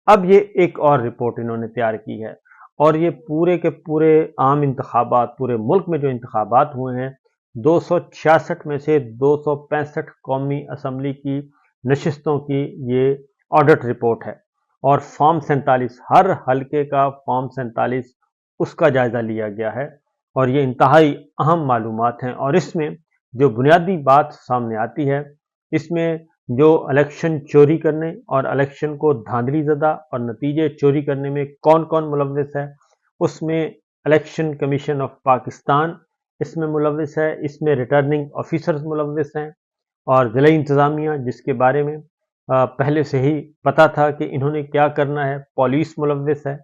اب یہ ایک اور رپورٹ انہوں نے تیار کی ہے، اور یہ پورے کے پورے عام انتخابات، پورے ملک میں جو انتخابات ہوئے ہیں 266 میں سے 265 قومی اسمبلی کی نشستوں کی یہ آڈٹ رپورٹ ہے، اور فارم 47 ہر حلقے کا فارم 47 اس کا جائزہ لیا گیا ہے، اور یہ انتہائی اہم معلومات ہیں۔ اور اس میں جو بنیادی بات سامنے آتی ہے، اس میں جو الیکشن چوری کرنے اور الیکشن کو دھاندلی زدہ اور نتیجے چوری کرنے میں کون کون ملوث ہے، اس میں الیکشن کمیشن آف پاکستان اس میں ملوث ہے، اس میں ریٹرننگ آفیسرز ملوث ہیں، اور ضلعی انتظامیہ جس کے بارے میں پہلے سے ہی پتا تھا کہ انہوں نے کیا کرنا ہے، پولیس ملوث ہے،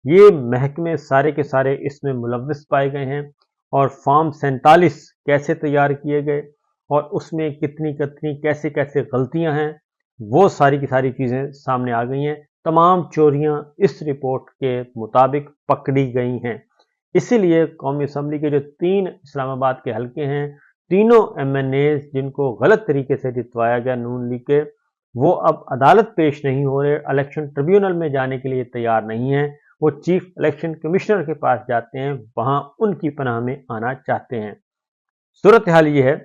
یہ محکمے سارے کے سارے اس میں ملوث پائے گئے ہیں۔ اور فارم 47 کیسے تیار کیے گئے اور اس میں کتنی کیسے کیسے غلطیاں ہیں، وہ ساری کی ساری چیزیں سامنے آ گئی ہیں۔ تمام چوریاں اس رپورٹ کے مطابق پکڑی گئی ہیں۔ اسی لیے قومی اسمبلی کے جو 3 اسلام آباد کے حلقے ہیں، تینوں ایم این ایز جن کو غلط طریقے سے جتوایا گیا نون لیگ کے، وہ اب عدالت پیش نہیں ہو رہے، الیکشن ٹریبیونل میں جانے کے لیے تیار نہیں ہیں، وہ چیف الیکشن کمشنر کے پاس جاتے ہیں، وہاں ان کی پناہ میں آنا چاہتے ہیں۔ صورتحال یہ ہے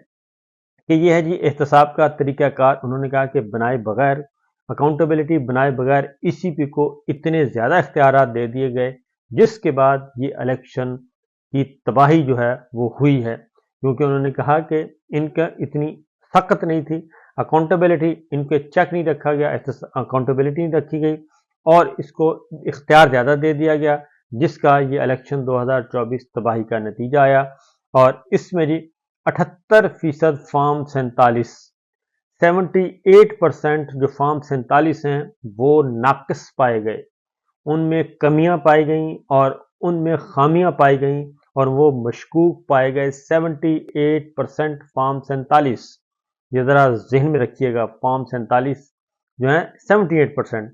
کہ یہ ہے جی احتساب کا طریقہ کار۔ انہوں نے کہا کہ بنائے بغیر اکاؤنٹیبلٹی، بنائے بغیر ای سی پی کو اتنے زیادہ اختیارات دے دیے گئے، جس کے بعد یہ الیکشن کی تباہی جو ہے وہ ہوئی ہے، کیونکہ انہوں نے کہا کہ ان کا اتنی سخت نہیں تھی، اکاؤنٹیبلٹی ان کے چیک نہیں رکھا گیا، اکاؤنٹیبلٹی نہیں رکھی گئی، اور اس کو اختیار زیادہ دے دیا گیا، جس کا یہ الیکشن 2024 تباہی کا نتیجہ آیا۔ اور اس میں جی 78% فارم 47، 78% جو فارم 47 ہیں وہ ناقص پائے گئے، ان میں کمیاں پائی گئیں اور ان میں خامیاں پائی گئیں، اور وہ مشکوک پائے گئے۔ 78% فارم 47، یہ ذرا ذہن میں رکھیے گا، فارم 47 جو ہیں 78%۔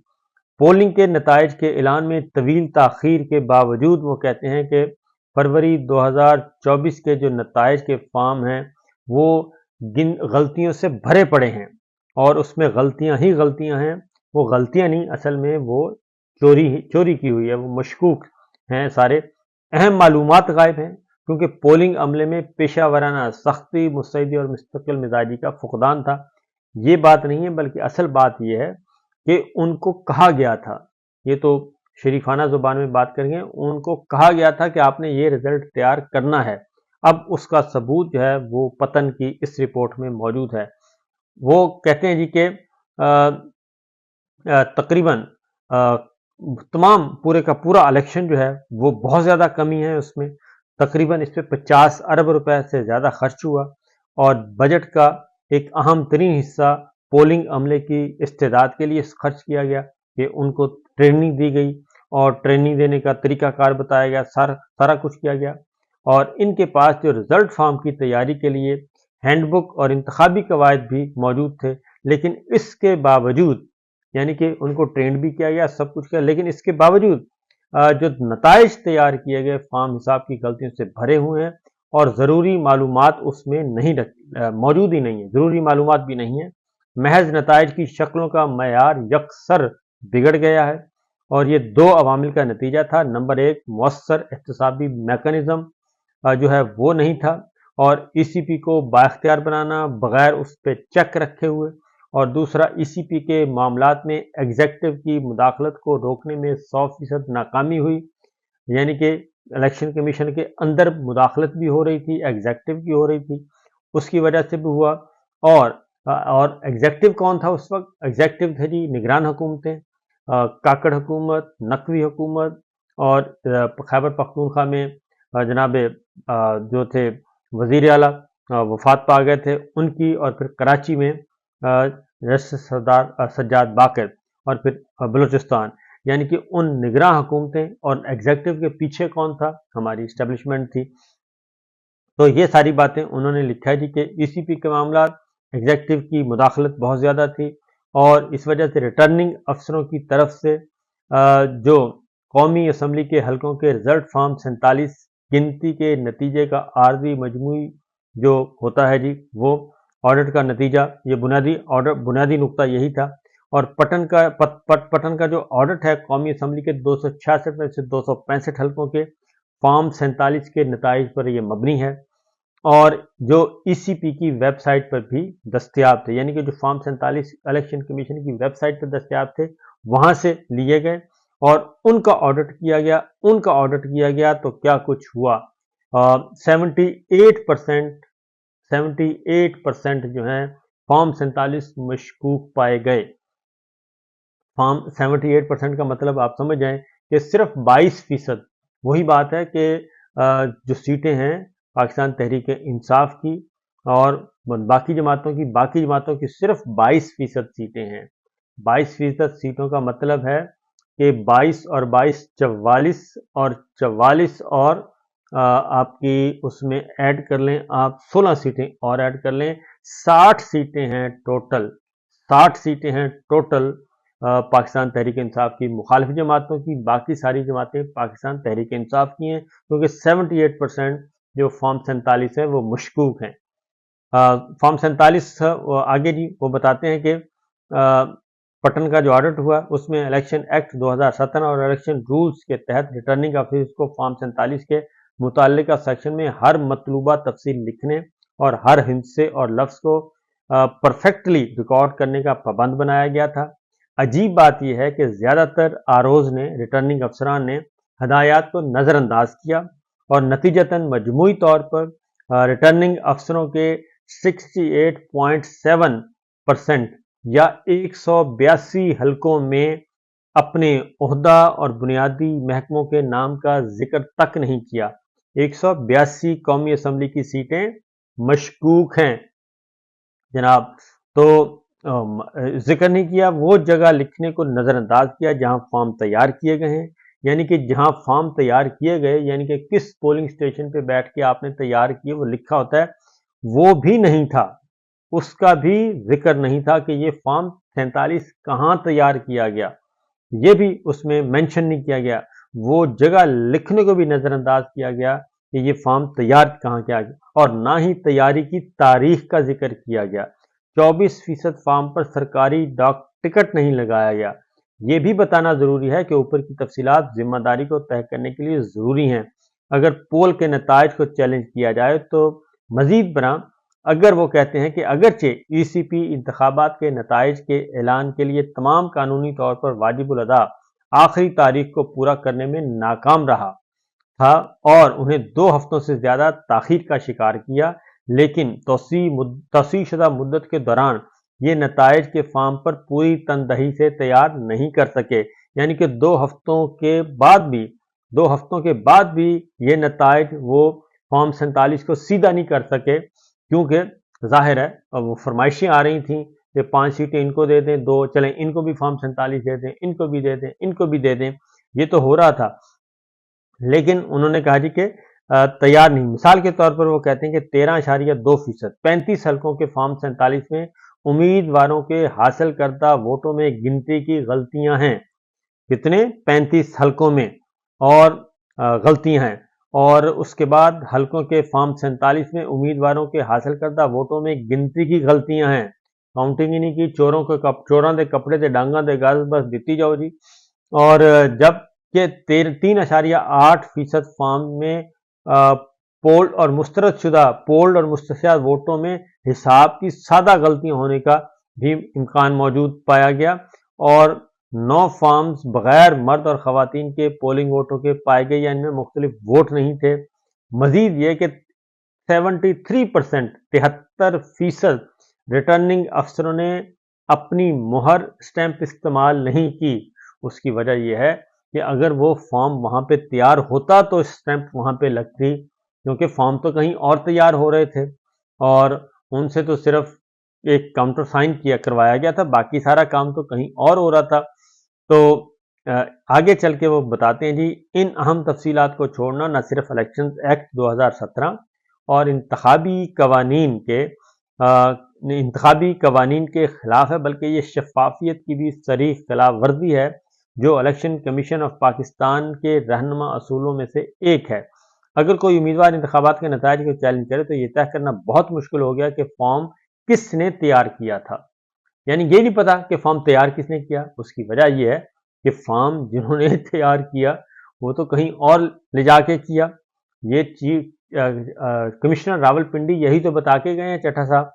پولنگ کے نتائج کے اعلان میں طویل تاخیر کے باوجود وہ کہتے ہیں کہ فروری 2024 کے جو نتائج کے فارم ہیں وہ غلطیوں سے بھرے پڑے ہیں، اور اس میں غلطیاں ہی غلطیاں ہیں، وہ غلطیاں نہیں، اصل میں وہ چوری کی ہوئی ہے، وہ مشکوک ہیں سارے۔ اہم معلومات غائب ہیں، کیونکہ پولنگ عملے میں پیشہ ورانہ سختی، مستعدی اور مستقل مزاجی کا فقدان تھا۔ یہ بات نہیں ہے، بلکہ اصل بات یہ ہے کہ ان کو کہا گیا تھا، یہ تو شریفانہ زبان میں بات کریں گے، ان کو کہا گیا تھا کہ آپ نے یہ رزلٹ تیار کرنا ہے۔ اب اس کا ثبوت جو ہے وہ پتن کی اس رپورٹ میں موجود ہے۔ وہ کہتے ہیں جی کہ تقریباً تمام پورے کا پورا الیکشن جو ہے وہ بہت زیادہ کمی ہے، اس میں تقریباً اس پہ 50 ارب روپے سے زیادہ خرچ ہوا، اور بجٹ کا ایک اہم ترین حصہ پولنگ عملے کی استعداد کے لیے خرچ کیا گیا، کہ ان کو ٹریننگ دی گئی اور ٹریننگ دینے کا طریقہ کار بتایا گیا، سارا کچھ کیا گیا، اور ان کے پاس جو رزلٹ فارم کی تیاری کے لیے ہینڈ بک اور انتخابی قواعد بھی موجود تھے، لیکن اس کے باوجود، یعنی کہ ان کو ٹرینڈ بھی کیا گیا، سب کچھ کیا، لیکن اس کے باوجود جو نتائج تیار کیے گئے فارم حساب کی غلطیوں سے بھرے ہوئے ہیں، اور ضروری معلومات اس میں نہیں موجود ہی نہیں ہے، ضروری معلومات بھی نہیں ہے، محض نتائج کی شکلوں کا معیار یکسر بگڑ گیا ہے، اور یہ 2 عوامل کا نتیجہ تھا۔ نمبر 1، مؤثر احتسابی میکانزم جو ہے وہ نہیں تھا، اور ای سی پی کو بااختیار بنانا بغیر اس پہ چیک رکھے ہوئے، اور دوسرا ای سی پی کے معاملات میں ایگزیکٹو کی مداخلت کو روکنے میں 100% ناکامی ہوئی، یعنی کہ الیکشن کمیشن کے اندر مداخلت بھی ہو رہی تھی، ایگزیکٹو کی ہو رہی تھی، اس کی وجہ سے بھی ہوا۔ اور ایگزیکٹو کون تھا اس وقت؟ ایگزیکٹو تھے جی نگران حکومتیں، کاکڑ حکومت، نقوی حکومت، اور خیبر پختونخوا میں جناب جو تھے وزیر اعلیٰ وفات پا گئے تھے ان کی، اور پھر کراچی میں سردار سجاد باقر، اور پھر بلوچستان، یعنی کہ ان نگراں حکومتیں، اور ایگزیکٹو کے پیچھے کون تھا؟ ہماری اسٹیبلشمنٹ تھی۔ تو یہ ساری باتیں انہوں نے لکھا ہے جی کہ ای سی پی کے معاملات، ایگزیکٹو کی مداخلت بہت زیادہ تھی، اور اس وجہ سے ریٹرننگ افسروں کی طرف سے جو قومی اسمبلی کے حلقوں کے رزلٹ فارم 47 گنتی کے نتیجے کا عارضی مجموعی جو ہوتا ہے جی، وہ آڈٹ کا نتیجہ، یہ بنیادی نقطہ یہی تھا، اور پٹن کا جو آڈٹ ہے قومی اسمبلی کے 266 میں سے 265 حلقوں کے فارم 47 کے نتائج پر یہ مبنی ہے، اور جو ای سی پی کی ویب سائٹ پر بھی دستیاب تھے، یعنی کہ جو فارم 47 الیکشن کمیشن کی ویب سائٹ پر دستیاب تھے وہاں سے لیے گئے اور ان کا آڈٹ کیا گیا تو کیا کچھ ہوا۔ 78% جو ہیں فارم 47 مشکوک پائے گئے۔ فارم 78% کا مطلب آپ سمجھ جائیں کہ صرف 22%، وہی بات ہے کہ جو سیٹیں ہیں پاکستان تحریک انصاف کی اور باقی جماعتوں کی صرف 22% سیٹیں ہیں۔ 22% سیٹوں کا مطلب ہے کہ 22 اور 22 44 اور 44 اور آپ کی اس میں ایڈ کر لیں، آپ 16 سیٹیں اور ایڈ کر لیں، 60 سیٹیں ہیں ٹوٹل پاکستان تحریک انصاف کی مخالف جماعتوں کی۔ باقی ساری جماعتیں پاکستان تحریک انصاف کی ہیں، کیونکہ 78% جو فارم 47 ہے وہ مشکوک ہیں۔ فارم 47 آگے جی وہ بتاتے ہیں کہ پٹن کا جو آڈٹ ہوا اس میں الیکشن ایکٹ 2017 اور الیکشن رولز کے تحت ریٹرننگ آفیسر کو فارم 47 کے متعلقہ سیکشن میں ہر مطلوبہ تفصیل لکھنے اور ہر ہندسے اور لفظ کو پرفیکٹلی ریکارڈ کرنے کا پابند بنایا گیا تھا۔ عجیب بات یہ ہے کہ زیادہ تر آروز نے، ریٹرننگ افسران نے ہدایات کو نظر انداز کیا اور نتیجتاً مجموعی طور پر ریٹرننگ افسروں کے 68.7% یا 182 حلقوں میں اپنے عہدہ اور بنیادی محکموں کے نام کا ذکر تک نہیں کیا۔ 182 قومی اسمبلی کی سیٹیں مشکوک ہیں جناب، تو ذکر نہیں کیا، وہ جگہ لکھنے کو نظر انداز کیا جہاں فارم تیار کیے گئے ہیں، یعنی کہ جہاں فارم تیار کیے گئے یعنی کہ کس پولنگ سٹیشن پہ بیٹھ کے آپ نے تیار کیے وہ لکھا ہوتا ہے، وہ بھی نہیں تھا، اس کا بھی ذکر نہیں تھا کہ یہ فارم 47 کہاں تیار کیا گیا، یہ بھی اس میں مینشن نہیں کیا گیا، وہ جگہ لکھنے کو بھی نظر انداز کیا گیا کہ یہ فارم تیار کہاں کیا گیا، اور نہ ہی تیاری کی تاریخ کا ذکر کیا گیا۔ 24% فارم پر سرکاری ڈاک ٹکٹ نہیں لگایا گیا۔ یہ بھی بتانا ضروری ہے کہ اوپر کی تفصیلات ذمہ داری کو طے کرنے کے لیے ضروری ہیں۔ اگر پول کے نتائج کو چیلنج کیا جائے تو مزید برآں اگر وہ کہتے ہیں کہ اگرچہ ای سی پی انتخابات کے نتائج کے اعلان کے لیے تمام قانونی طور پر واجب الادا آخری تاریخ کو پورا کرنے میں ناکام رہا تھا اور انہیں 2 ہفتوں سے زیادہ تاخیر کا شکار کیا، لیکن توسیع شدہ مدت کے دوران یہ نتائج کے فارم پر پوری تندہی سے تیار نہیں کر سکے، یعنی کہ 2 ہفتوں کے بعد بھی یہ نتائج وہ فارم 47 کو سیدھا نہیں کر سکے، کیونکہ ظاہر ہے وہ فرمائشیں آ رہی تھیں کہ 5 سیٹیں ان کو دے دیں، 2 چلیں ان کو بھی فارم 47 دے دیں، ان کو بھی دے دیں، ان کو بھی دے دیں، یہ تو ہو رہا تھا، لیکن انہوں نے کہا جی کہ تیار نہیں۔ مثال کے طور پر وہ کہتے ہیں کہ 13.2% 35 حلقوں کے فارم 47 میں امیدواروں کے حاصل کردہ ووٹوں میں گنتی کی غلطیاں ہیں۔ کتنے؟ 35 حلقوں میں اور غلطیاں ہیں، اور اس کے بعد حلقوں کے فارم 47 میں امیدواروں کے حاصل کردہ ووٹوں میں گنتی کی غلطیاں ہیں۔ کاؤنٹنگ ہی نہیں کی، چوراں دے کپڑے دے ڈانگاں دے گل بس دیتی جاؤ جی۔ اور جب کہ 3.8% فارم میں پولڈ اور مستشار ووٹوں میں حساب کی سادہ غلطیاں ہونے کا بھی امکان موجود پایا گیا، اور 9 فارمز بغیر مرد اور خواتین کے پولنگ ووٹوں کے پائے گئے، یا ان میں مختلف ووٹ نہیں تھے۔ مزید یہ کہ 73% ریٹرننگ افسروں نے اپنی مہر سٹیمپ استعمال نہیں کی۔ اس کی وجہ یہ ہے کہ اگر وہ فارم وہاں پہ تیار ہوتا تو سٹیمپ وہاں پہ لگتی، کیونکہ فارم تو کہیں اور تیار ہو رہے تھے اور ان سے تو صرف ایک کاؤنٹر سائن کروایا گیا تھا، باقی سارا کام تو کہیں اور ہو رہا تھا۔ تو آگے چل کے وہ بتاتے ہیں جی ان اہم تفصیلات کو چھوڑنا نہ صرف الیکشن ایکٹ 2017 اور انتخابی قوانین کے خلاف ہے، بلکہ یہ شفافیت کی بھی صریح خلاف ورزی ہے جو الیکشن کمیشن آف پاکستان کے رہنما اصولوں میں سے ایک ہے۔ اگر کوئی امیدوار انتخابات کے نتائج کو چیلنج کرے تو یہ طے کرنا بہت مشکل ہو گیا کہ فارم کس نے تیار کیا تھا، یعنی یہ نہیں پتا کہ فارم تیار کس نے کیا. اس کی وجہ یہ ہے کہ فارم جنہوں نے تیار کیا وہ تو کہیں اور لے جا کے کیا. یہ چیف کمشنر راول پنڈی یہی تو بتا کے گئے ہیں چٹھا صاحب